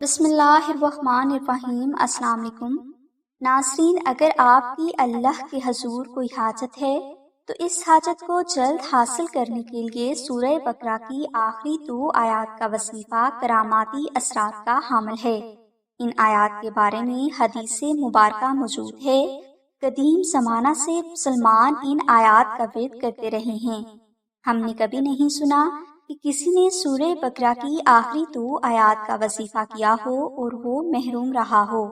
بسم اللہ الرحمن الرحیم۔ السلام علیکم ناظرین، اگر آپ کی اللہ کے حضور کوئی حاجت ہے تو اس حاجت کو جلد حاصل کرنے کے لیے سورہ بقرہ کی آخری 2 آیات کا وظیفہ کراماتی اثرات کا حامل ہے۔ ان آیات کے بارے میں حدیث مبارکہ موجود ہے۔ قدیم زمانہ سے مسلمان ان آیات کا ورد کرتے رہے ہیں۔ ہم نے کبھی نہیں سنا کہ کسی نے سورہ بقرہ کی آخری 2 آیات کا وظیفہ کیا ہو اور وہ محروم رہا ہو۔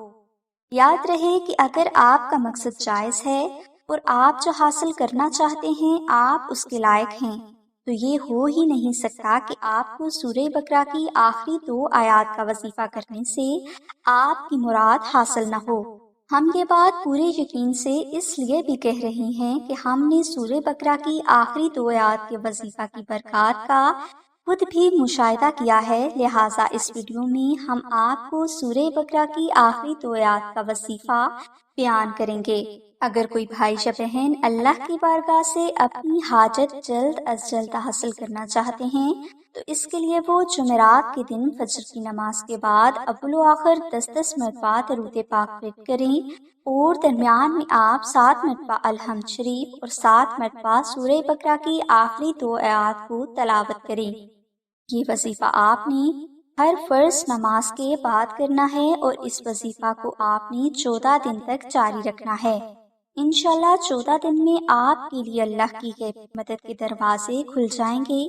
یاد رہے کہ اگر آپ کا مقصد جائز ہے اور آپ جو حاصل کرنا چاہتے ہیں آپ اس کے لائق ہیں تو یہ ہو ہی نہیں سکتا کہ آپ کو سورہ بقرہ کی آخری 2 آیات کا وظیفہ کرنے سے آپ کی مراد حاصل نہ ہو۔ ہم یہ بات پورے یقین سے اس لیے بھی کہہ رہے ہیں کہ ہم نے سورہ بقرہ کی آخری 2 آیات کے وظیفہ کی برکات کا خود بھی مشاہدہ کیا ہے، لہٰذا اس ویڈیو میں ہم آپ کو سورہ بقرہ کی آخری 2 آیات کا وظیفہ بیان کریں گے۔ اگر کوئی بھائی یا بہن اللہ کی بارگاہ سے اپنی حاجت جلد از جلد حاصل کرنا چاہتے ہیں تو اس کے لیے وہ جمعرات کے دن فجر کی نماز کے بعد اول و آخر 10 مرتبہ درود پاک ریڈ کریں اور درمیان میں آپ 7 مرتبہ الحمد شریف اور 7 مرتبہ سورہ بقرہ کی آخری 2 آیات کو تلاوت کریں۔ یہ وظیفہ آپ نے ہر فرض نماز کے بعد کرنا ہے اور اس وظیفہ کو آپ نے 14 دن تک جاری رکھنا ہے۔ انشاءاللہ 14 دن میں آپ کے لیے اللہ کی غیبی مدد کے دروازے کھل جائیں گے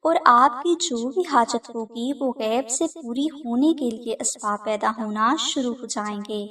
اور آپ کی جو بھی حاجت ہوگی وہ غیب سے پوری ہونے کے لیے اسباب پیدا ہونا شروع ہو جائیں گے۔